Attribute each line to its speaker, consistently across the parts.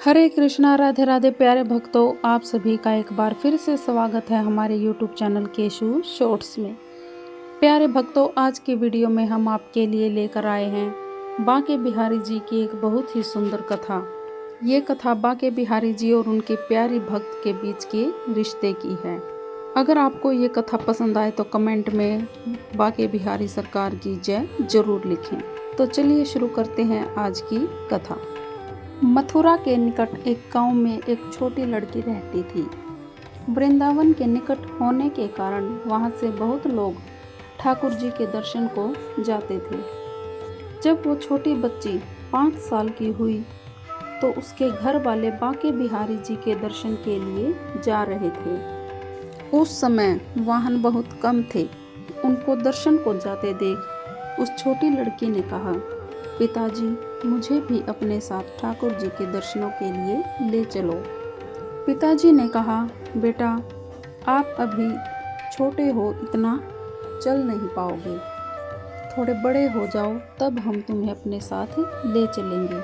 Speaker 1: हरे कृष्णा, राधे राधे प्यारे भक्तों, आप सभी का एक बार फिर से स्वागत है हमारे YouTube चैनल केशू शॉर्ट्स में। प्यारे भक्तों, आज की वीडियो में हम आपके लिए लेकर आए हैं बांके बिहारी जी की एक बहुत ही सुंदर कथा। ये कथा बांके बिहारी जी और उनके प्यारी भक्त के बीच के रिश्ते की है। अगर आपको ये कथा पसंद आए तो कमेंट में बांके बिहारी सरकार की जय जरूर लिखें। तो चलिए शुरू करते हैं आज की कथा। मथुरा के निकट एक गांव में एक छोटी लड़की रहती थी। वृंदावन के निकट होने के कारण वहां से बहुत लोग ठाकुर जी के दर्शन को जाते थे। जब वो छोटी बच्ची 5 साल की हुई तो उसके घर वाले बांके बिहारी जी के दर्शन के लिए जा रहे थे। उस समय वाहन बहुत कम थे। उनको दर्शन को जाते देख उस छोटी लड़की ने कहा, पिताजी, मुझे भी अपने साथ ठाकुर जी के दर्शनों के लिए ले चलो। पिताजी ने कहा, बेटा, आप अभी छोटे हो, इतना चल नहीं पाओगे। थोड़े बड़े हो जाओ तब हम तुम्हें अपने साथ ले चलेंगे।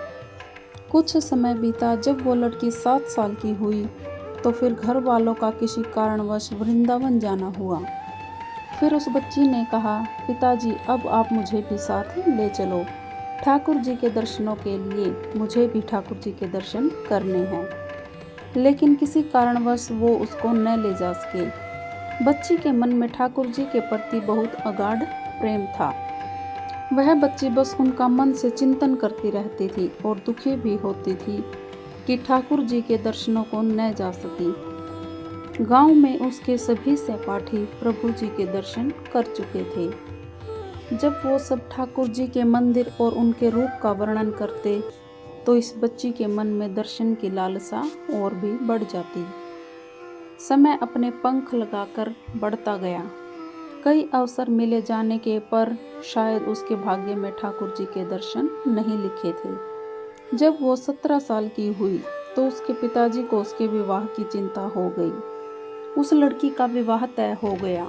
Speaker 1: कुछ समय बीता। जब वो लड़की 7 साल की हुई तो फिर घर वालों का किसी कारणवश वृंदावन जाना हुआ। फिर उस बच्ची ने कहा, पिताजी, अब आप मुझे भी साथ ले चलो। ठाकुर जी के दर्शनों के लिए मुझे भी ठाकुर जी के दर्शन करने हैं। लेकिन किसी कारणवश वो उसको न ले जा सके। बच्ची के मन में ठाकुर जी के प्रति बहुत अगाध प्रेम था। वह बच्ची बस उनका मन से चिंतन करती रहती थी और दुखी भी होती थी कि ठाकुर जी के दर्शनों को न जा सकी। गांव में उसके सभी सहपाठी प्रभु जी के दर्शन कर चुके थे। जब वो सब ठाकुर जी के मंदिर और उनके रूप का वर्णन करते तो इस बच्ची के मन में दर्शन की लालसा और भी बढ़ जाती। समय अपने पंख लगाकर बढ़ता गया। कई अवसर मिले जाने के पर शायद उसके भाग्य में ठाकुर जी के दर्शन नहीं लिखे थे। जब वो 17 साल की हुई तो उसके पिताजी को उसके विवाह की चिंता हो गई। उस लड़की का विवाह तय हो गया।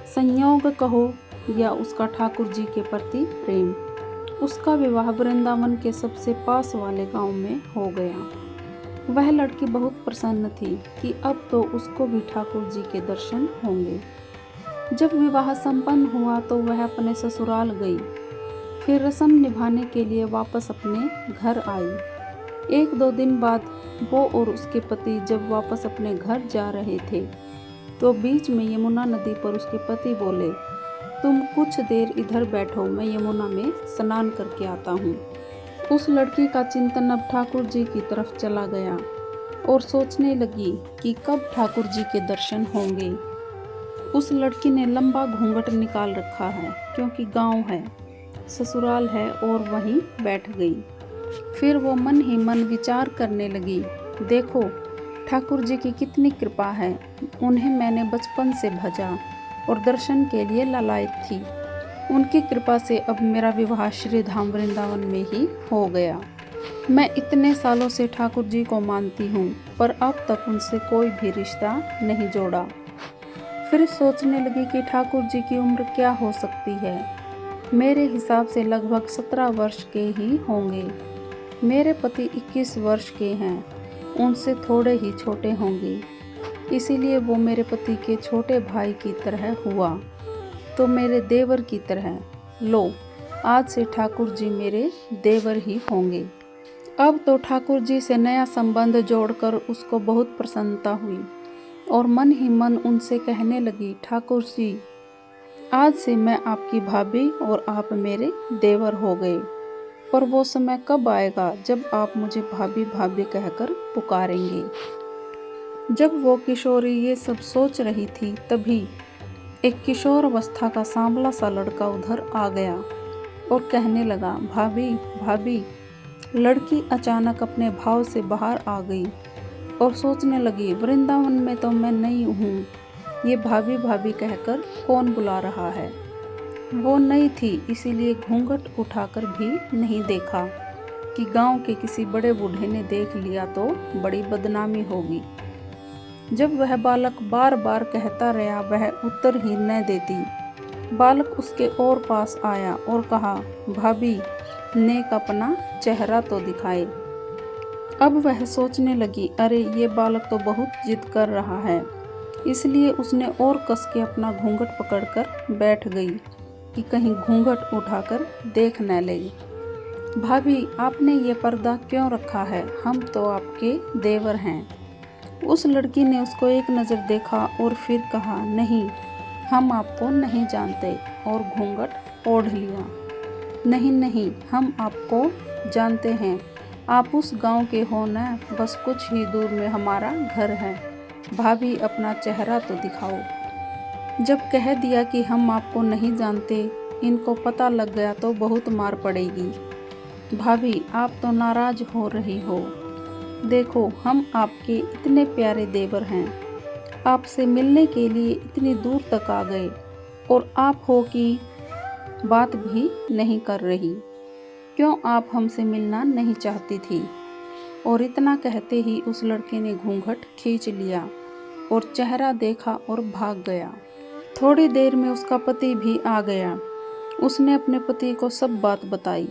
Speaker 1: संयोग कहो या उसका ठाकुर जी के प्रति प्रेम, उसका विवाह वृंदावन के सबसे पास वाले गांव में हो गया। वह लड़की बहुत प्रसन्न थी कि अब तो उसको भी ठाकुर जी के दर्शन होंगे। जब विवाह संपन्न हुआ तो वह अपने ससुराल गई। फिर रस्म निभाने के लिए वापस अपने घर आई। 1-2 दिन बाद वो और उसके पति जब वापस अपने घर जा रहे थे तो बीच में यमुना नदी पर उसके पति बोले, तुम कुछ देर इधर बैठो, मैं यमुना में स्नान करके आता हूँ। उस लड़की का चिंतन अब ठाकुर जी की तरफ चला गया और सोचने लगी कि कब ठाकुर जी के दर्शन होंगे। उस लड़की ने लंबा घूंघट निकाल रखा है क्योंकि गांव है, ससुराल है, और वहीं बैठ गई। फिर वो मन ही मन विचार करने लगी, देखो ठाकुर जी की कितनी कृपा है। उन्हें मैंने बचपन से भजा और दर्शन के लिए लालायित थी। उनकी कृपा से अब मेरा विवाह श्री धाम वृंदावन में ही हो गया। मैं इतने सालों से ठाकुर जी को मानती हूँ पर अब तक उनसे कोई भी रिश्ता नहीं जोड़ा। फिर सोचने लगी कि ठाकुर जी की उम्र क्या हो सकती है। मेरे हिसाब से लगभग 17 वर्ष के ही होंगे। मेरे पति 21 वर्ष के हैं, उनसे थोड़े ही छोटे होंगे। इसीलिए वो मेरे पति के छोटे भाई की तरह हुआ तो मेरे देवर की तरह। लो, आज से ठाकुर जी मेरे देवर ही होंगे। अब तो ठाकुर जी से नया संबंध जोड़कर उसको बहुत प्रसन्नता हुई और मन ही मन उनसे कहने लगी, ठाकुर जी, आज से मैं आपकी भाभी और आप मेरे देवर हो गए। पर वो समय कब आएगा जब आप मुझे भाभी भाभी कहकर पुकारेंगे। जब वो किशोरी ये सब सोच रही थी तभी एक किशोर अवस्था का सांवला सा लड़का उधर आ गया और कहने लगा, भाभी भाभी। लड़की अचानक अपने भाव से बाहर आ गई और सोचने लगी, वृंदावन में तो मैं नई हूँ, ये भाभी भाभी कहकर कौन बुला रहा है। वो नई थी इसीलिए घूंघट उठाकर भी नहीं देखा कि गांव के किसी बड़े बूढ़े ने देख लिया तो बड़ी बदनामी होगी। जब वह बालक बार बार कहता रहा वह उत्तर ही न देती। बालक उसके और पास आया और कहा, भाभी, नेक अपना चेहरा तो दिखाए। अब वह सोचने लगी, अरे ये बालक तो बहुत जिद कर रहा है। इसलिए उसने और कस के अपना घूंघट पकड़कर बैठ गई कि कहीं घूंघट उठाकर देख न ले। भाभी, आपने ये पर्दा क्यों रखा है? हम तो आपके देवर हैं। उस लड़की ने उसको एक नज़र देखा और फिर कहा, नहीं, हम आपको नहीं जानते, और घूंघट ओढ़ लिया। नहीं नहीं, हम आपको जानते हैं, आप उस गांव के हो न, बस कुछ ही दूर में हमारा घर है। भाभी, अपना चेहरा तो दिखाओ। जब कह दिया कि हम आपको नहीं जानते, इनको पता लग गया तो बहुत मार पड़ेगी। भाभी, आप तो नाराज हो रही हो। देखो, हम आपके इतने प्यारे देवर हैं, आपसे मिलने के लिए इतनी दूर तक आ गए, और आप हो कि बात भी नहीं कर रही। क्यों आप हमसे मिलना नहीं चाहती थी? और इतना कहते ही उस लड़के ने घूंघट खींच लिया और चेहरा देखा और भाग गया। थोड़ी देर में उसका पति भी आ गया। उसने अपने पति को सब बात बताई।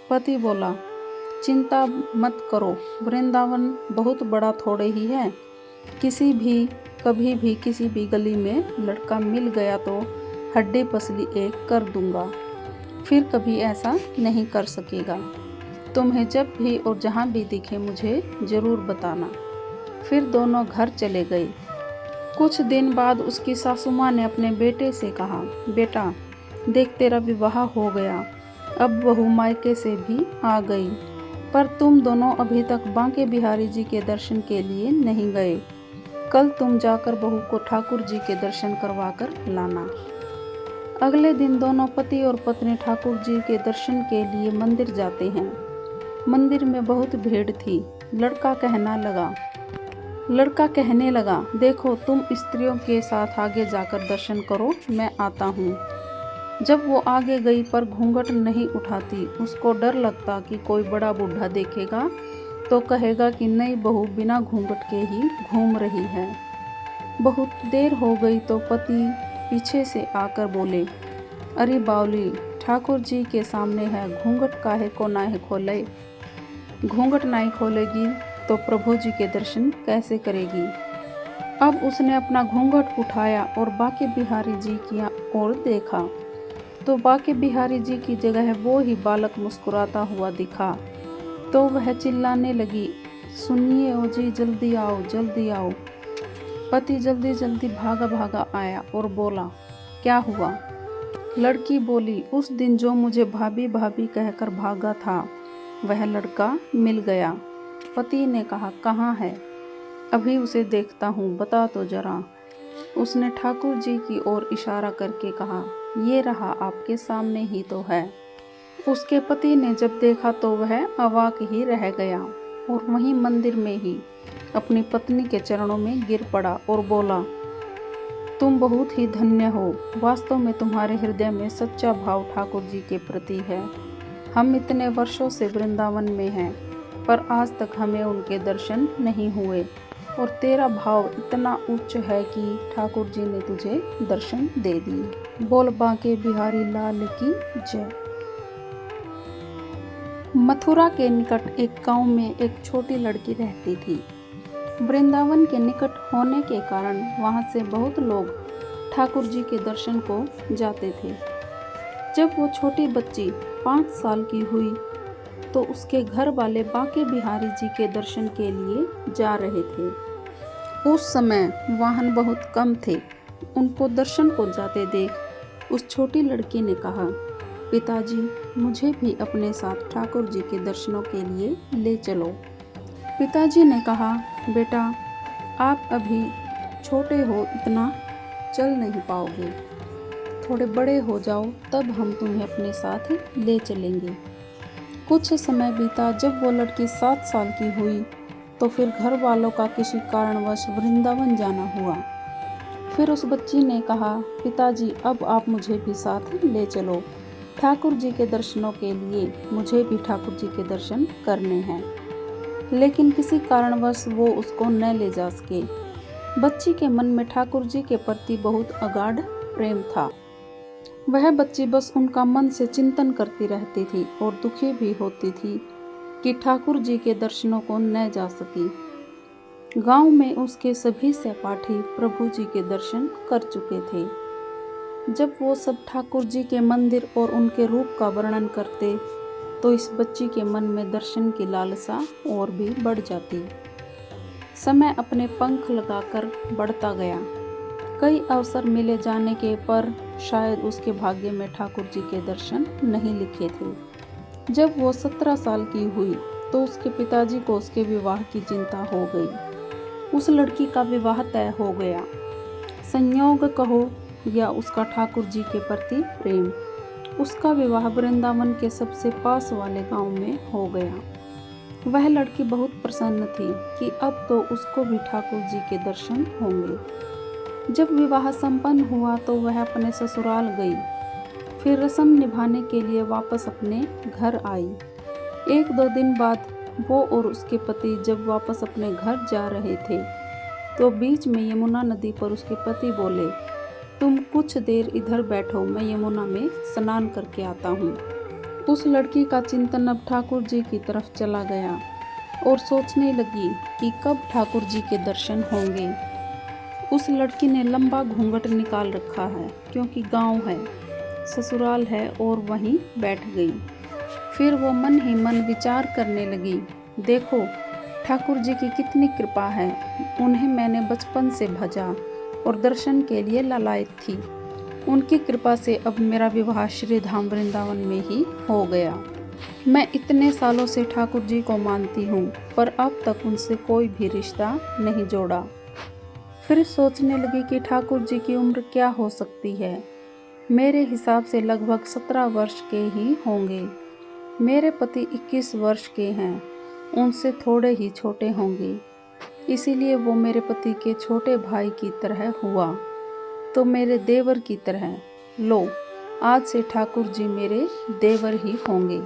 Speaker 1: पति बोला, चिंता मत करो, वृंदावन बहुत बड़ा थोड़े ही है। कभी भी किसी भी गली में लड़का मिल गया तो हड्डी पसली एक कर दूंगा, फिर कभी ऐसा नहीं कर सकेगा। तुम्हें जब भी और जहाँ भी दिखे मुझे ज़रूर बताना। फिर दोनों घर चले गए। कुछ दिन बाद उसकी सासू माँ ने अपने बेटे से कहा, बेटा देख, तेरा विवाह हो गया, अब बहू मायके से भी आ गई, पर तुम दोनों अभी तक बांके बिहारी जी के दर्शन के लिए नहीं गए। कल तुम जाकर बहू को ठाकुर जी के दर्शन करवा कर लाना। अगले दिन दोनों पति और पत्नी ठाकुर जी के दर्शन के लिए मंदिर जाते हैं। मंदिर में बहुत भीड़ थी। लड़का कहने लगा, देखो, तुम स्त्रियों के साथ आगे जाकर दर्शन करो, मैं आता हूँ। जब वो आगे गई पर घूंघट नहीं उठाती। उसको डर लगता कि कोई बड़ा बूढ़ा देखेगा तो कहेगा कि नई बहू बिना घूंघट के ही घूम रही है। बहुत देर हो गई तो पति पीछे से आकर बोले, अरे बावली, ठाकुर जी के सामने है, घूंघट काहे को नाहे खोले? घूंघट नहीं खोलेगी तो प्रभु जी के दर्शन कैसे करेगी? अब उसने अपना घूंघट उठाया और बांके बिहारी जी की ओर देखा तो बांके बिहारी जी की जगह वो ही बालक मुस्कुराता हुआ दिखा। तो वह चिल्लाने लगी, सुनिए ओ जी, जल्दी आओ, जल्दी आओ। पति जल्दी जल्दी भागा भागा आया और बोला, क्या हुआ? लड़की बोली, उस दिन जो मुझे भाभी भाभी कहकर भागा था, वह लड़का मिल गया। पति ने कहा, कहाँ है? अभी उसे देखता हूँ, बता तो जरा। उसने ठाकुर जी की ओर इशारा करके कहा, ये रहा, आपके सामने ही तो है। उसके पति ने जब देखा तो वह अवाक ही रह गया और वहीं मंदिर में ही अपनी पत्नी के चरणों में गिर पड़ा और बोला, तुम बहुत ही धन्य हो। वास्तव में तुम्हारे हृदय में सच्चा भाव ठाकुर जी के प्रति है। हम इतने वर्षों से वृंदावन में हैं, पर आज तक हमें उनके दर्शन नहीं हुए, और तेरा भाव इतना उच्च है कि ठाकुर जी ने तुझे दर्शन दे दिए। बोल बांके बिहारी लाल की जय। मथुरा के निकट एक गांव में एक छोटी लड़की रहती थी। वृंदावन के निकट होने के कारण वहां से बहुत लोग ठाकुर जी के दर्शन को जाते थे। जब वो छोटी बच्ची 5 साल की हुई तो उसके घर वाले बांके बिहारी जी के दर्शन के लिए जा रहे थे। उस समय वाहन बहुत कम थे। उनको दर्शन को जाते देख उस छोटी लड़की ने कहा, पिताजी, मुझे भी अपने साथ ठाकुर जी के दर्शनों के लिए ले चलो। पिताजी ने कहा, बेटा, आप अभी छोटे हो, इतना चल नहीं पाओगे, थोड़े बड़े हो जाओ तब हम तुम्हें अपने साथ ले चलेंगे। कुछ समय बीता। जब वो लड़की 7 साल की हुई तो फिर घर वालों का किसी कारणवश वृंदावन जाना हुआ। फिर उस बच्ची ने कहा, पिताजी, अब आप मुझे भी साथ ले चलो, ठाकुर जी के दर्शनों के लिए मुझे भी ठाकुर जी के दर्शन करने हैं। लेकिन किसी कारणवश वो उसको न ले जा सके। बच्ची के मन में ठाकुर जी के प्रति बहुत अगाध प्रेम था। वह बच्ची बस उनका मन से चिंतन करती रहती थी और दुखी भी होती थी। कि ठाकुर जी के दर्शनों को न जा सकी। गांव में उसके सभी सहपाठी प्रभु जी के दर्शन कर चुके थे। जब वो सब ठाकुर जी के मंदिर और उनके रूप का वर्णन करते तो इस बच्ची के मन में दर्शन की लालसा और भी बढ़ जाती। समय अपने पंख लगाकर बढ़ता गया। कई अवसर मिले जाने के पर शायद उसके भाग्य में ठाकुर जी के दर्शन नहीं लिखे थे। जब वो 17 साल की हुई तो उसके पिताजी को उसके विवाह की चिंता हो गई। उस लड़की का विवाह तय हो गया। संयोग कहो या उसका ठाकुर जी के प्रति प्रेम। उसका विवाह वृंदावन के सबसे पास वाले गांव में हो गया। वह लड़की बहुत प्रसन्न थी कि अब तो उसको भी ठाकुर जी के दर्शन होंगे। जब विवाह संपन्न हुआ तो वह अपने ससुराल गई। फिर रस्म निभाने के लिए वापस अपने घर आई। 1-2 दिन बाद वो और उसके पति जब वापस अपने घर जा रहे थे तो बीच में यमुना नदी पर उसके पति बोले, तुम कुछ देर इधर बैठो, मैं यमुना में स्नान करके आता हूँ। उस लड़की का चिंतन अब ठाकुर जी की तरफ चला गया और सोचने लगी कि कब ठाकुर जी के दर्शन होंगे। उस लड़की ने लंबा घूंघट निकाल रखा है क्योंकि गांव है, ससुराल है, और वहीं बैठ गई। फिर वो मन ही मन विचार करने लगी, देखो ठाकुर जी की कितनी कृपा है। उन्हें मैंने बचपन से भजा और दर्शन के लिए लालायित थी। उनकी कृपा से अब मेरा विवाह श्री धाम वृंदावन में ही हो गया। मैं इतने सालों से ठाकुर जी को मानती हूँ पर अब तक उनसे कोई भी रिश्ता नहीं जोड़ा। फिर सोचने लगी कि ठाकुर जी की उम्र क्या हो सकती है। मेरे हिसाब से लगभग 17 वर्ष के ही होंगे। मेरे पति 21 वर्ष के हैं, उनसे थोड़े ही छोटे होंगे। इसीलिए वो मेरे पति के छोटे भाई की तरह हुआ तो मेरे देवर की तरह। लो, आज से ठाकुर जी मेरे देवर ही होंगे।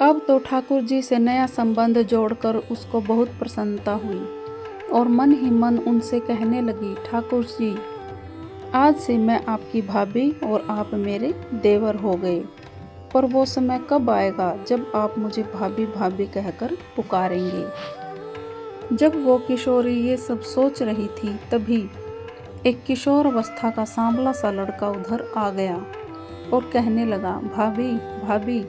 Speaker 1: अब तो ठाकुर जी से नया संबंध जोड़कर उसको बहुत प्रसन्नता हुई और मन ही मन उनसे कहने लगी, ठाकुर जी आज से मैं आपकी भाभी और आप मेरे देवर हो गए। पर वो समय कब आएगा जब आप मुझे भाभी भाभी कहकर पुकारेंगे। जब वो किशोरी ये सब सोच रही थी तभी एक किशोर अवस्था का सांवला सा लड़का उधर आ गया और कहने लगा, भाभी भाभी।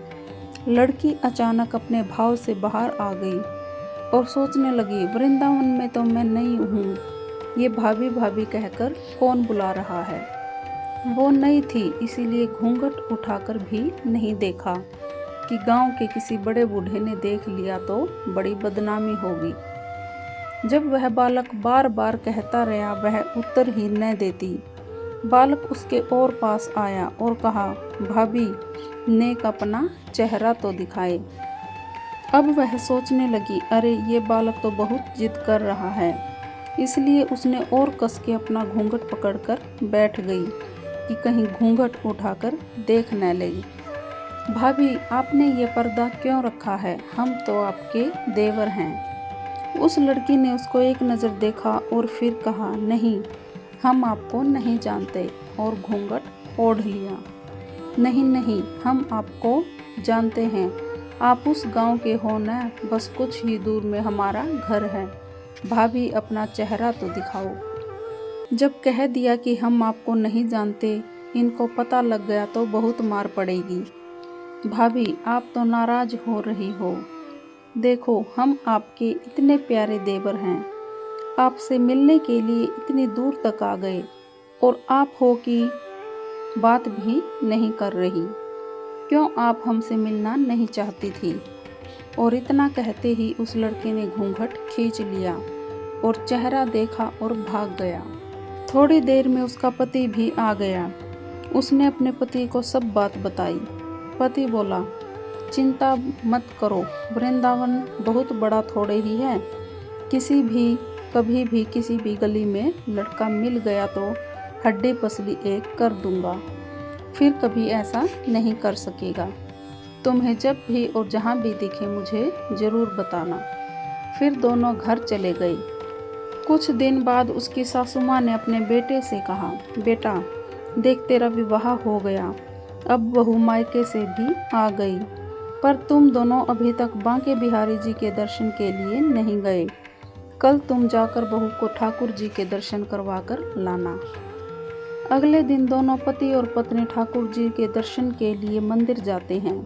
Speaker 1: लड़की अचानक अपने भाव से बाहर आ गई और सोचने लगी, वृंदावन में तो मैं नई हूँ, ये भाभी भाभी कहकर कौन बुला रहा है। वो नई थी इसीलिए घूंघट उठाकर भी नहीं देखा कि गांव के किसी बड़े बूढ़े ने देख लिया तो बड़ी बदनामी होगी। जब वह बालक बार बार कहता रहा वह उत्तर ही न देती। बालक उसके और पास आया और कहा, भाभी नेक अपना चेहरा तो दिखाए। अब वह सोचने लगी, अरे ये बालक तो बहुत जिद कर रहा है। इसलिए उसने और कस के अपना घूंघट पकड़कर बैठ गई कि कहीं घूंघट उठाकर देख न लेगी। भाभी आपने ये पर्दा क्यों रखा है, हम तो आपके देवर हैं। उस लड़की ने उसको एक नज़र देखा और फिर कहा, नहीं हम आपको नहीं जानते, और घूंघट ओढ़ लिया। नहीं नहीं, हम आपको जानते हैं, आप उस गांव के हो न, बस कुछ ही दूर में हमारा घर है। भाभी अपना चेहरा तो दिखाओ। जब कह दिया कि हम आपको नहीं जानते, इनको पता लग गया तो बहुत मार पड़ेगी। भाभी आप तो नाराज हो रही हो। देखो हम आपके इतने प्यारे देवर हैं, आपसे मिलने के लिए इतनी दूर तक आ गए और आप हो कि बात भी नहीं कर रही। क्यों आप हमसे मिलना नहीं चाहती थी। और इतना कहते ही उस लड़के ने घूंघट खींच लिया और चेहरा देखा और भाग गया। थोड़ी देर में उसका पति भी आ गया। उसने अपने पति को सब बात बताई। पति बोला, चिंता मत करो, वृंदावन बहुत बड़ा थोड़े ही है। कभी भी किसी भी गली में लड़का मिल गया तो हड्डी पसली एक कर दूंगा, फिर कभी ऐसा नहीं कर सकेगा। तुम्हें जब भी और जहाँ भी दिखे मुझे ज़रूर बताना। फिर दोनों घर चले गए। कुछ दिन बाद उसकी सासू माँ ने अपने बेटे से कहा, बेटा देख तेरा विवाह हो गया, अब बहू मायके से भी आ गई, पर तुम दोनों अभी तक बांके बिहारी जी के दर्शन के लिए नहीं गए। कल तुम जाकर बहू को ठाकुर जी के दर्शन करवा कर लाना। अगले दिन दोनों पति और पत्नी ठाकुर जी के दर्शन के लिए मंदिर जाते हैं।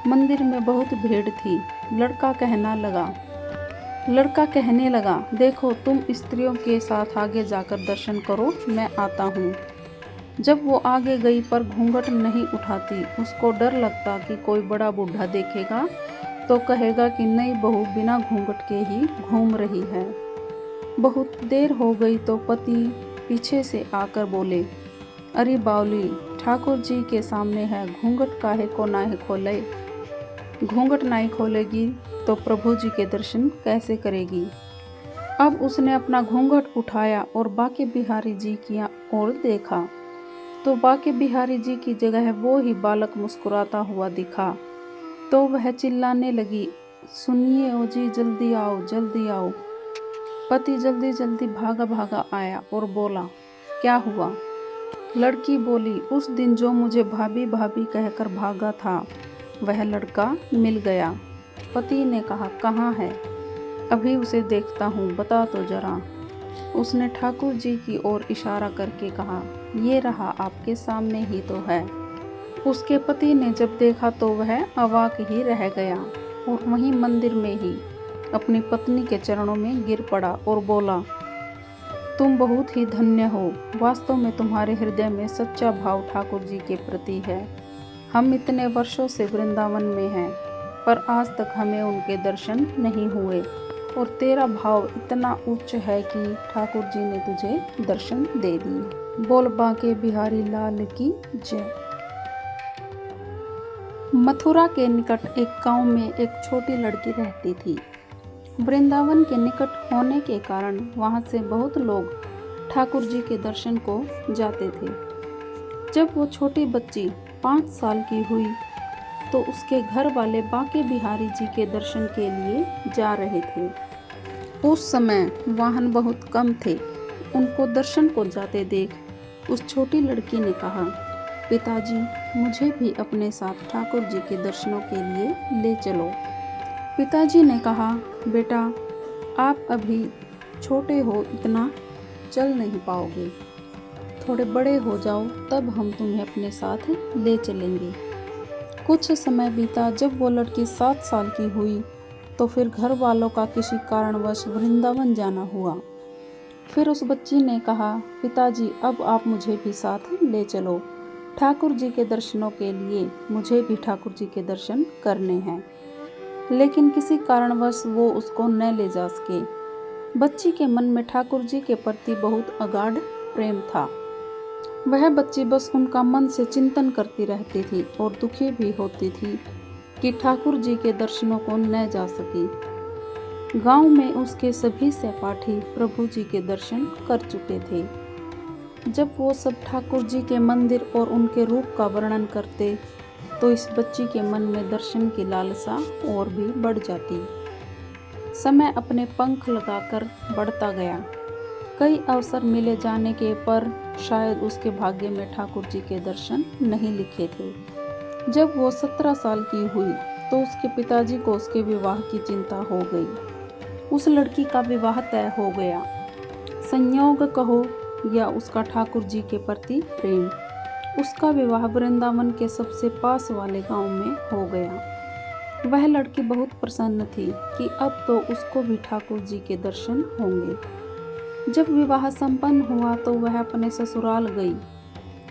Speaker 1: मंदिर में बहुत भीड़ थी। लड़का कहने लगा, देखो तुम स्त्रियों के साथ आगे जाकर दर्शन करो, मैं आता हूँ। जब वो आगे गई पर घूंघट नहीं उठाती। उसको डर लगता कि कोई बड़ा बूढ़ा देखेगा तो कहेगा कि नई बहू बिना घूंघट के ही घूम रही है। बहुत देर हो गई तो पति पीछे से आकर बोले, अरे बावली, ठाकुर जी के सामने है, घूंघट काहे को ना खोले। घूंघट नहीं खोलेगी तो प्रभु जी के दर्शन कैसे करेगी। अब उसने अपना घूंघट उठाया और बांके बिहारी जी की ओर देखा तो बांके बिहारी जी की जगह वो ही बालक मुस्कुराता हुआ दिखा। तो वह चिल्लाने लगी, सुनिए ओ जी, जल्दी आओ जल्दी आओ। पति जल्दी जल्दी भागा भागा आया और बोला, क्या हुआ। लड़की बोली, उस दिन जो मुझे भाभी भाभी कहकर भागा था वह लड़का मिल गया। पति ने कहा, कहाँ है। अभी उसे देखता हूँ, बता तो जरा। उसने ठाकुर जी की ओर इशारा करके कहा, ये रहा, आपके सामने ही तो है। उसके पति ने जब देखा तो वह अवाक ही रह गया और वहीं मंदिर में ही अपनी पत्नी के चरणों में गिर पड़ा और बोला, तुम बहुत ही धन्य हो। वास्तव में तुम्हारे हृदय में सच्चा भाव ठाकुर जी के प्रति है। हम इतने वर्षों से वृंदावन में हैं पर आज तक हमें उनके दर्शन नहीं हुए और तेरा भाव इतना उच्च है कि ठाकुर जी ने तुझे दर्शन दे दिए। बोल बांके बिहारी लाल की जय। मथुरा के निकट एक गांव में एक छोटी लड़की रहती थी। वृंदावन के निकट होने के कारण वहां से बहुत लोग ठाकुर जी के दर्शन को जाते थे। जब वो छोटी बच्ची 5 साल की हुई तो उसके घर वाले बांके बिहारी जी के दर्शन के लिए जा रहे थे। उस समय वाहन बहुत कम थे। उनको दर्शन को जाते देख उस छोटी लड़की ने कहा, पिताजी, मुझे भी अपने साथ ठाकुर जी के दर्शनों के लिए ले चलो। पिताजी ने कहा, बेटा, आप अभी छोटे हो, इतना चल नहीं पाओगे। थोड़े बड़े हो जाओ तब हम तुम्हें अपने साथ ले चलेंगे। कुछ समय बीता। जब वो लड़की 7 साल की हुई तो फिर घर वालों का किसी कारणवश वृंदावन जाना हुआ। फिर उस बच्ची ने कहा, पिताजी, अब आप मुझे भी साथ ले चलो। ठाकुर जी के दर्शनों के लिए मुझे भी ठाकुर जी के दर्शन करने हैं। लेकिन किसी कारणवश वो उसको न ले जा सके। बच्ची के मन में ठाकुर जी के प्रति बहुत अगाढ़ प्रेम था। वह बच्ची बस उनका मन से चिंतन करती रहती थी और दुखी भी होती थी कि ठाकुर जी के दर्शनों को न जा सकी। गांव में उसके सभी सहपाठी प्रभु जी के दर्शन कर चुके थे। जब वो सब ठाकुर जी के मंदिर और उनके रूप का वर्णन करते तो इस बच्ची के मन में दर्शन की लालसा और भी बढ़ जाती। समय अपने पंख लगाकर बढ़ता गया। कई अवसर मिले जाने के पर शायद उसके भाग्य में ठाकुर जी के दर्शन नहीं लिखे थे। जब वो 17 साल की हुई तो उसके पिताजी को उसके विवाह की चिंता हो गई। उस लड़की का विवाह तय हो गया। संयोग कहो या उसका ठाकुर जी के प्रति प्रेम, उसका विवाह वृंदावन के सबसे पास वाले गांव में हो गया। वह लड़की बहुत प्रसन्न थी कि अब तो उसको भी ठाकुर जी के दर्शन होंगे। जब विवाह संपन्न हुआ तो वह अपने ससुराल गई।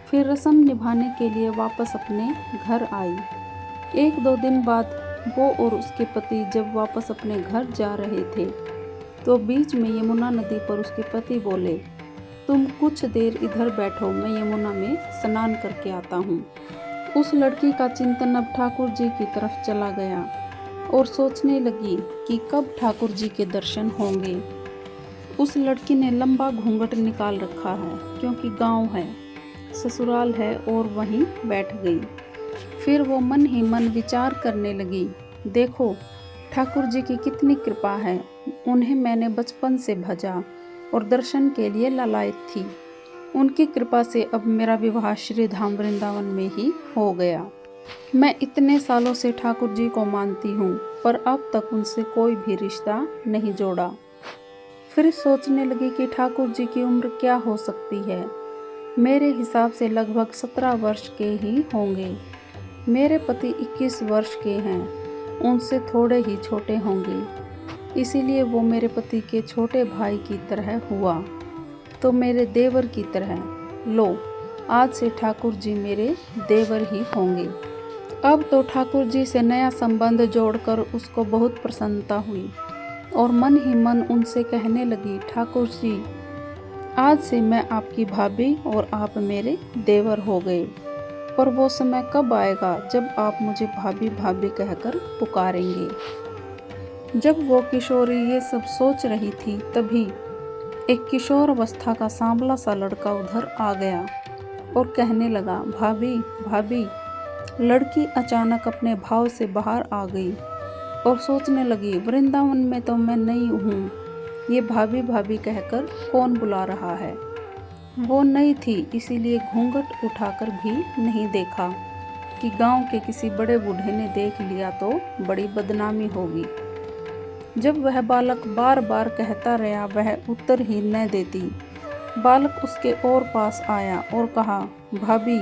Speaker 1: फिर रस्म निभाने के लिए वापस अपने घर आई। 1-2 दिन बाद वो और उसके पति जब वापस अपने घर जा रहे थे तो बीच में यमुना नदी पर उसके पति बोले, तुम कुछ देर इधर बैठो, मैं यमुना में स्नान करके आता हूँ। उस लड़की का चिंतन अब ठाकुर जी की तरफ चला गया और सोचने लगी कि कब ठाकुर जी के दर्शन होंगे। उस लड़की ने लंबा घूंघट निकाल रखा है क्योंकि गांव है, ससुराल है, और वहीं बैठ गई। फिर वो मन ही मन विचार करने लगी, देखो ठाकुर जी की कितनी कृपा है, उन्हें मैंने बचपन से भजा और दर्शन के लिए लालायित थी। उनकी कृपा से अब मेरा विवाह श्री धाम वृंदावन में ही हो गया। मैं इतने सालों से ठाकुर जी को मानती हूँ, पर अब तक उनसे कोई भी रिश्ता नहीं जोड़ा। फिर सोचने लगी कि ठाकुर जी की उम्र क्या हो सकती है। मेरे हिसाब से लगभग 17 वर्ष के ही होंगे। मेरे पति 21 वर्ष के हैं, उनसे थोड़े ही छोटे होंगे। इसीलिए वो मेरे पति के छोटे भाई की तरह हुआ, तो मेरे देवर की तरह। लो, आज से ठाकुर जी मेरे देवर ही होंगे। अब तो ठाकुर जी से नया संबंध जोड़कर उसको बहुत प्रसन्नता हुई और मन ही मन उनसे कहने लगी, ठाकुर जी, आज से मैं आपकी भाभी और आप मेरे देवर हो गए। पर वो समय कब आएगा जब आप मुझे भाभी भाभी कहकर पुकारेंगे। जब वो किशोरी ये सब सोच रही थी, तभी एक किशोर अवस्था का सांवला सा लड़का उधर आ गया और कहने लगा, भाभी भाभी। लड़की अचानक अपने भाव से बाहर आ गई और सोचने लगी, वृंदावन में तो मैं नई हूँ, ये भाभी भाभी कहकर कौन बुला रहा है। वो नई थी, इसीलिए घूंघट उठाकर भी नहीं देखा कि गांव के किसी बड़े बूढ़े ने देख लिया तो बड़ी बदनामी होगी। जब वह बालक बार बार कहता रहा, वह उत्तर ही न देती। बालक उसके और पास आया और कहा, भाभी,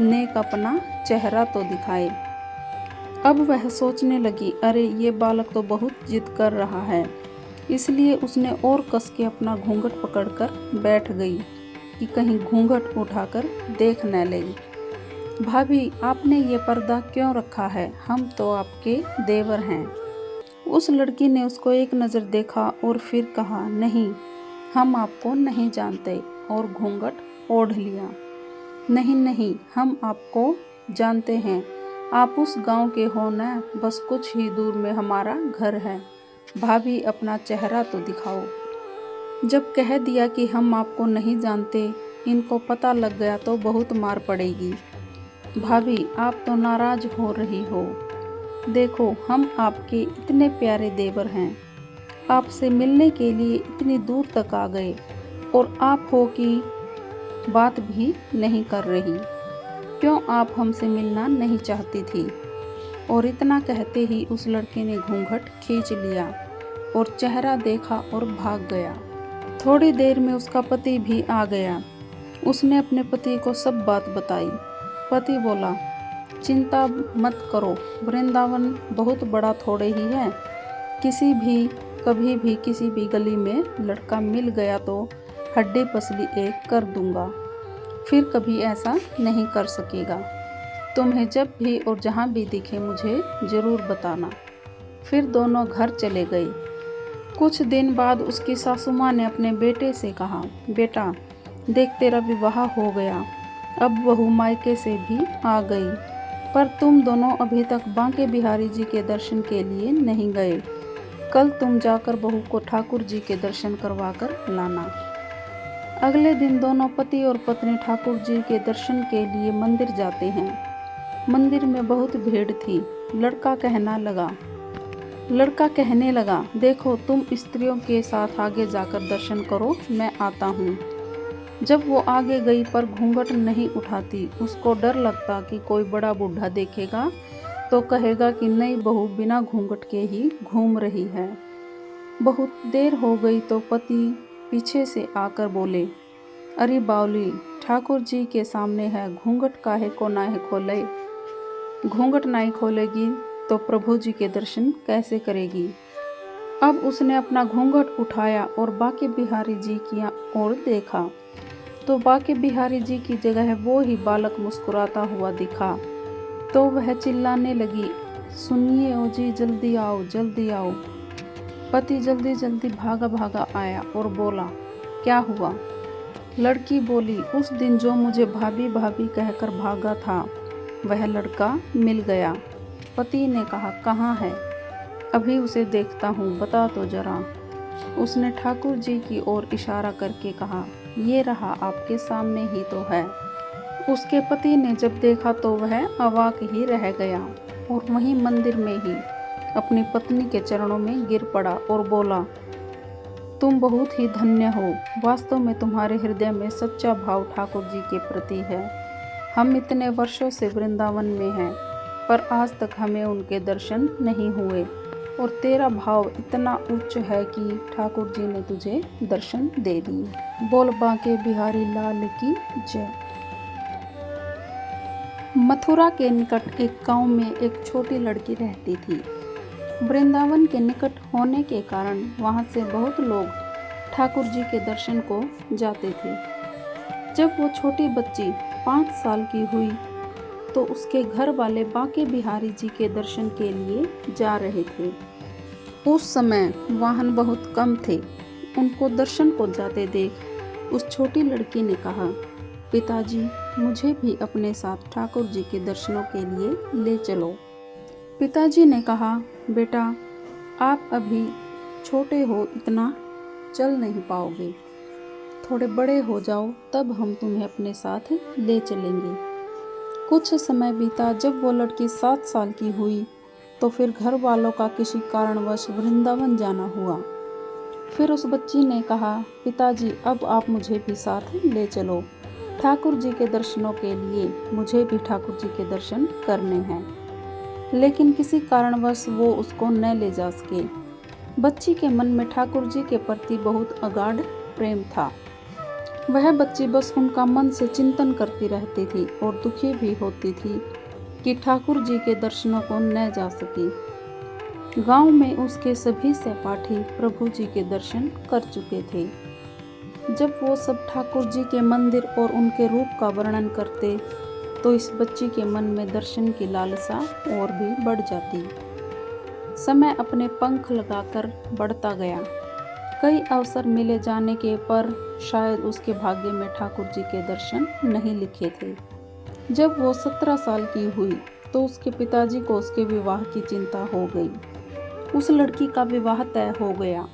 Speaker 1: नेक अपना चेहरा तो दिखाए। अब वह सोचने लगी, अरे ये बालक तो बहुत जिद कर रहा है। इसलिए उसने और कस के अपना घूंघट पकड़कर बैठ गई कि कहीं घूंघट उठाकर देख न ले। भाभी, आपने ये पर्दा क्यों रखा है? हम तो आपके देवर हैं। उस लड़की ने उसको एक नज़र देखा और फिर कहा, नहीं, हम आपको नहीं जानते, और घूंघट ओढ़ लिया। नहीं नहीं, हम आपको जानते हैं, आप उस गांव के हो न, बस कुछ ही दूर में हमारा घर है। भाभी, अपना चेहरा तो दिखाओ। जब कह दिया कि हम आपको नहीं जानते, इनको पता लग गया तो बहुत मार पड़ेगी। भाभी, आप तो नाराज हो रही हो। देखो, हम आपके इतने प्यारे देवर हैं, आपसे मिलने के लिए इतनी दूर तक आ गए, और आप हो कि बात भी नहीं कर रही। क्यों आप हमसे मिलना नहीं चाहती थी? और इतना कहते ही उस लड़के ने घूंघट खींच लिया और चेहरा देखा और भाग गया। थोड़ी देर में उसका पति भी आ गया। उसने अपने पति को सब बात बताई। पति बोला, चिंता मत करो, वृंदावन बहुत बड़ा थोड़े ही है। कभी भी किसी भी गली में लड़का मिल गया तो हड्डी पसली एक कर दूंगा, फिर कभी ऐसा नहीं कर सकेगा। तुम्हें जब भी और जहाँ भी दिखे मुझे ज़रूर बताना। फिर दोनों घर चले गए। कुछ दिन बाद उसकी सासू माँ ने अपने बेटे से कहा, बेटा, देख, तेरा विवाह हो गया, अब बहू मायके से भी आ गई, पर तुम दोनों अभी तक बांके बिहारी जी के दर्शन के लिए नहीं गए। कल तुम जाकर बहू को ठाकुर जी के दर्शन करवा कर लाना। अगले दिन दोनों पति और पत्नी ठाकुर जी के दर्शन के लिए मंदिर जाते हैं। मंदिर में बहुत भीड़ थी। लड़का कहने लगा, देखो, तुम स्त्रियों के साथ आगे जाकर दर्शन करो, मैं आता हूँ। जब वो आगे गई पर घूंघट नहीं उठाती। उसको डर लगता कि कोई बड़ा बूढ़ा देखेगा तो कहेगा कि नई बहू बिना घूंघट के ही घूम रही है। बहुत देर हो गई तो पति पीछे से आकर बोले, अरे बावली, ठाकुर जी के सामने है, घूंघट काहे को नाहे खोले। घूंघट नहीं खोलेगी तो प्रभु जी के दर्शन कैसे करेगी। अब उसने अपना घूंघट उठाया और बांके बिहारी जी की ओर देखा तो बांके बिहारी जी की जगह वो ही बालक मुस्कुराता हुआ दिखा। तो वह चिल्लाने लगी, सुनिए ओ जी, जल्दी आओ, जल्दी आओ। पति जल्दी जल्दी भागा आया और बोला, क्या हुआ? लड़की बोली, उस दिन जो मुझे भाभी भाभी कहकर भागा था, वह लड़का मिल गया। पति ने कहा, कहाँ है? अभी उसे देखता हूँ, बता तो जरा। उसने ठाकुर जी की ओर इशारा करके कहा, ये रहा, आपके सामने ही तो है। उसके पति ने जब देखा तो वह अवाक ही रह गया और वहीं मंदिर में ही अपनी पत्नी के चरणों में गिर पड़ा और बोला, तुम बहुत ही धन्य हो। वास्तव में तुम्हारे हृदय में सच्चा भाव ठाकुर जी के प्रति है। हम इतने वर्षों से वृंदावन में हैं, पर आज तक हमें उनके दर्शन नहीं हुए और तेरा भाव इतना उच्च है कि ठाकुर जी ने तुझे दर्शन दे दिए। बोल बांके बिहारी लाल की जय। मथुरा के निकट एक गांव में एक छोटी लड़की रहती थी। वृंदावन के निकट होने के कारण वहां से बहुत लोग ठाकुर जी के दर्शन को जाते थे। जब वो छोटी बच्ची 5 साल की हुई तो उसके घर वाले बांके बिहारी जी के दर्शन के लिए जा रहे थे। उस समय वाहन बहुत कम थे। उनको दर्शन को जाते देख उस छोटी लड़की ने कहा, पिताजी मुझे भी अपने साथ ठाकुर जी के दर्शनों के लिए ले चलो। पिताजी ने कहा, बेटा आप अभी छोटे हो, इतना चल नहीं पाओगे, थोड़े बड़े हो जाओ तब हम तुम्हें अपने साथ ले चलेंगे। कुछ समय बीता। जब वो लड़की 7 साल की हुई तो फिर घर वालों का किसी कारणवश वृंदावन जाना हुआ। फिर उस बच्ची ने कहा, पिताजी अब आप मुझे भी साथ ले चलो, ठाकुर जी के दर्शनों के लिए मुझे भी ठाकुर जी के दर्शन करने हैं। लेकिन किसी कारणवश वो उसको न ले जा सके। बच्ची के मन में ठाकुर जी के प्रति बहुत अगाध प्रेम था। वह बच्ची बस उनका मन से चिंतन करती रहती थी और दुखी भी होती थी कि ठाकुर जी के दर्शनों को न जा सकी। गांव में उसके सभी सहपाठी प्रभु जी के दर्शन कर चुके थे। जब वो सब ठाकुर जी के मंदिर और उनके रूप का वर्णन करते तो इस बच्ची के मन में दर्शन की लालसा और भी बढ़ जाती। समय अपने पंख लगाकर बढ़ता गया। कई अवसर मिले जाने के पर शायद उसके भाग्य में ठाकुर जी के दर्शन नहीं लिखे थे। जब वो 17 साल की हुई तो उसके पिताजी को उसके विवाह की चिंता हो गई। उस लड़की का विवाह तय हो गया।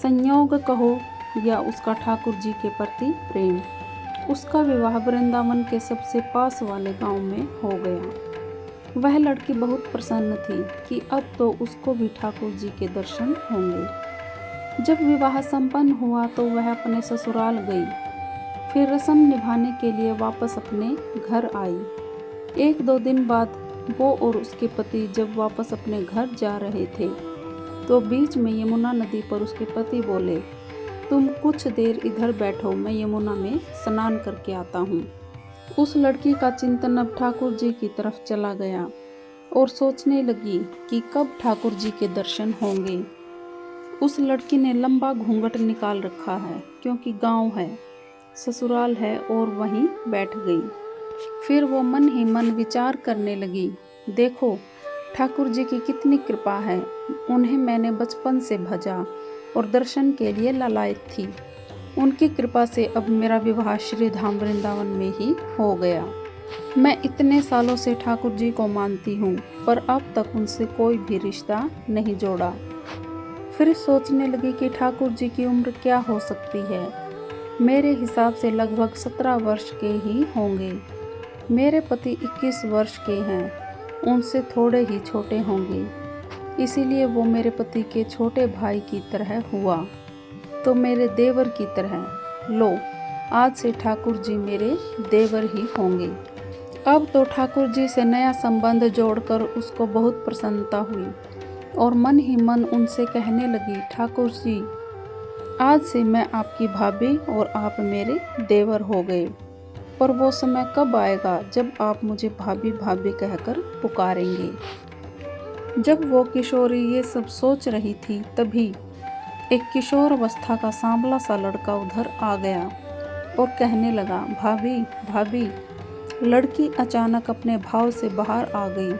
Speaker 1: संयोग कहो या उसका ठाकुर जी के प्रति प्रेम, उसका विवाह वृंदावन के सबसे पास वाले गांव में हो गया। वह लड़की बहुत प्रसन्न थी कि अब तो उसको भी ठाकुर जी के दर्शन होंगे। जब विवाह संपन्न हुआ तो वह अपने ससुराल गई। फिर रस्म निभाने के लिए वापस अपने घर आई। 1-2 दिन बाद वो और उसके पति जब वापस अपने घर जा रहे थे तो बीच में यमुना नदी पर उसके पति बोले, तुम कुछ देर इधर बैठो, मैं यमुना में स्नान करके आता हूँ। उस लड़की का चिंतन अब ठाकुर जी की तरफ चला गया और सोचने लगी कि कब ठाकुर जी के दर्शन होंगे। उस लड़की ने लंबा घूंघट निकाल रखा है क्योंकि गांव है, ससुराल है, और वहीं बैठ गई। फिर वो मन ही मन विचार करने लगी, देखो ठाकुर जी की कितनी कृपा है, उन्हें मैंने बचपन से भजा और दर्शन के लिए लालायित थी। उनकी कृपा से अब मेरा विवाह श्री धाम वृंदावन में ही हो गया। मैं इतने सालों से ठाकुर जी को मानती हूँ पर अब तक उनसे कोई भी रिश्ता नहीं जोड़ा। फिर सोचने लगी कि ठाकुर जी की उम्र क्या हो सकती है। मेरे हिसाब से लगभग 17 वर्ष के ही होंगे। मेरे पति 21 वर्ष के हैं, उनसे थोड़े ही छोटे होंगे, इसीलिए वो मेरे पति के छोटे भाई की तरह हुआ तो मेरे देवर की तरह। लो, आज से ठाकुर जी मेरे देवर ही होंगे। अब तो ठाकुर जी से नया संबंध जोड़कर उसको बहुत प्रसन्नता हुई और मन ही मन उनसे कहने लगी, ठाकुर जी आज से मैं आपकी भाभी और आप मेरे देवर हो गए। पर वो समय कब आएगा जब आप मुझे भाभी भाभी कहकर पुकारेंगे। जब वो किशोरी ये सब सोच रही थी तभी एक किशोर अवस्था का सांवला सा लड़का उधर आ गया और कहने लगा, भाभी भाभी। लड़की अचानक अपने भाव से बाहर आ गई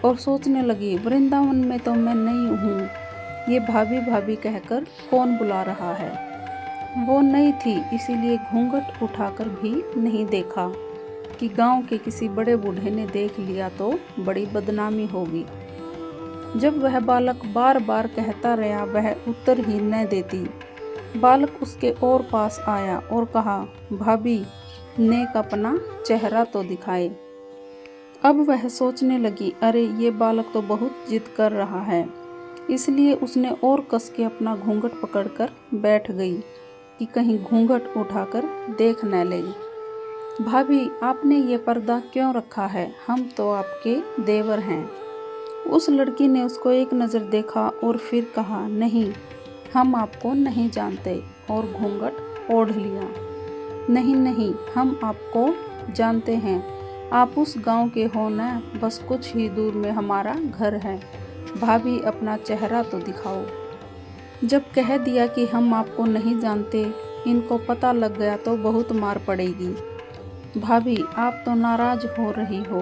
Speaker 1: और सोचने लगी, वृंदावन में तो मैं नई हूँ, ये भाभी भाभी कहकर कौन बुला रहा है। वो नई थी इसीलिए घूंघट उठाकर भी नहीं देखा कि गांव के किसी बड़े बूढ़े ने देख लिया तो बड़ी बदनामी होगी। जब वह बालक बार बार कहता रहा वह उत्तर ही न देती। बालक उसके और पास आया और कहा, भाभी नेक अपना चेहरा तो दिखाए। अब वह सोचने लगी, अरे ये बालक तो बहुत जिद कर रहा है, इसलिए उसने और कस के अपना घूंघट पकड़कर बैठ गई कि कहीं घूंघट उठाकर देख न ले। भाभी, आपने ये पर्दा क्यों रखा है? हम तो आपके देवर हैं। उस लड़की ने उसको एक नज़र देखा और फिर कहा, नहीं, हम आपको नहीं जानते, और घूंघट ओढ़ लिया। नहीं नहीं, हम आपको जानते हैं, आप उस गांव के हो न, बस कुछ ही दूर में हमारा घर है। भाभी, अपना चेहरा तो दिखाओ। जब कह दिया कि हम आपको नहीं जानते, इनको पता लग गया तो बहुत मार पड़ेगी। भाभी, आप तो नाराज हो रही हो।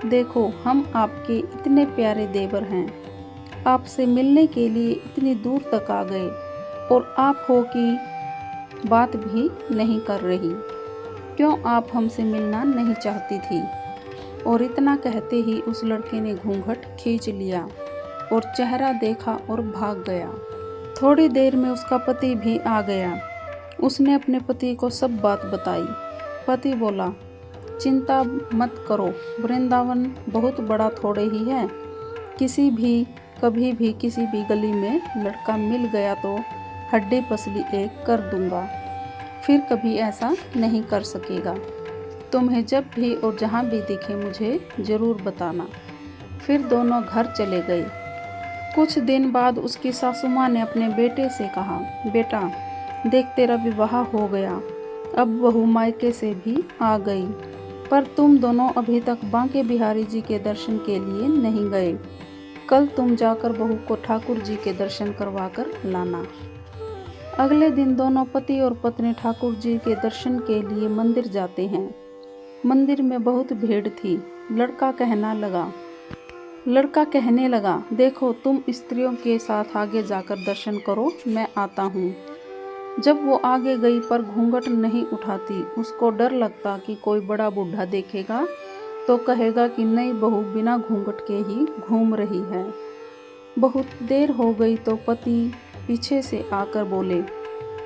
Speaker 1: देखो, हम आपके इतने प्यारे देवर हैं, आपसे मिलने के लिए इतनी दूर तक आ गए, और आप हो कि बात भी नहीं कर रही। क्यों आप हमसे मिलना नहीं चाहती थी? और इतना कहते ही उस लड़के ने घूंघट खींच लिया और चेहरा देखा और भाग गया। थोड़ी देर में उसका पति भी आ गया। उसने अपने पति को सब बात बताई। पति बोला, चिंता मत करो, वृंदावन बहुत बड़ा थोड़े ही है। कभी भी किसी भी गली में लड़का मिल गया तो हड्डी पसली एक कर दूंगा, फिर कभी ऐसा नहीं कर सकेगा। तुम्हें जब भी और जहाँ भी दिखे मुझे ज़रूर बताना। फिर दोनों घर चले गए। कुछ दिन बाद उसकी सासू माँ ने अपने बेटे से कहा, बेटा देख, तेरा विवाह हो गया, अब बहू मायके से भी आ गई, पर तुम दोनों अभी तक बांके बिहारी जी के दर्शन के लिए नहीं गए। कल तुम जाकर बहू को ठाकुर जी के दर्शन करवा कर लाना। अगले दिन दोनों पति और पत्नी ठाकुर जी के दर्शन के लिए मंदिर जाते हैं। मंदिर में बहुत भीड़ थी। लड़का कहने लगा, देखो, तुम स्त्रियों के साथ आगे जाकर दर्शन करो, मैं आता हूँ। जब वो आगे गई पर घूंघट नहीं उठाती। उसको डर लगता कि कोई बड़ा बूढ़ा देखेगा तो कहेगा कि नई बहू बिना घूंघट के ही घूम रही है। बहुत देर हो गई तो पति पीछे से आकर बोले,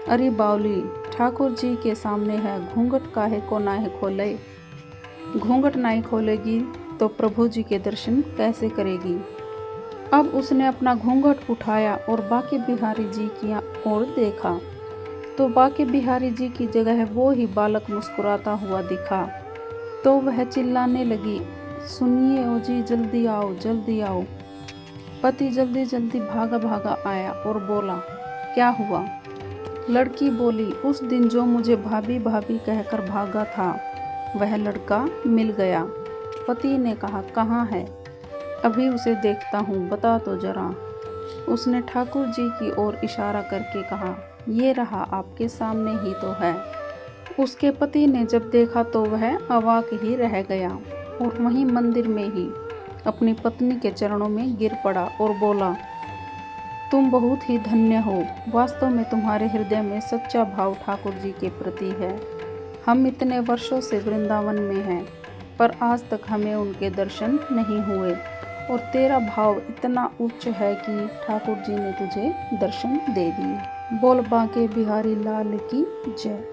Speaker 1: अरे बावली, ठाकुर जी के सामने है, घूंघट काहे को नाहे खोले? घूंघट नहीं खोलेगी तो प्रभु जी के दर्शन कैसे करेगी? अब उसने अपना घूंघट उठाया और बांके बिहारी जी की ओर देखा तो बांके बिहारी जी की जगह वो ही बालक मुस्कुराता हुआ दिखा। तो वह चिल्लाने लगी, सुनिए ओ जी, जल्दी आओ, जल्दी आओ। पति जल्दी जल्दी भागा आया और बोला, क्या हुआ? लड़की बोली, उस दिन जो मुझे भाभी भाभी कहकर भागा था, वह लड़का मिल गया। पति ने कहा, कहाँ है? अभी उसे देखता हूँ, बता तो जरा। उसने ठाकुर जी की ओर इशारा करके कहा, ये रहा, आपके सामने ही तो है। उसके पति ने जब देखा तो वह अवाक ही रह गया और वहीं मंदिर में ही अपनी पत्नी के चरणों में गिर पड़ा और बोला, तुम बहुत ही धन्य हो। वास्तव में तुम्हारे हृदय में सच्चा भाव ठाकुर जी के प्रति है। हम इतने वर्षों से वृंदावन में हैं, पर आज तक हमें उनके दर्शन नहीं हुए, और तेरा भाव इतना उच्च है कि ठाकुर जी ने तुझे दर्शन दे दिए। बोल बांके बिहारी लाल की जय।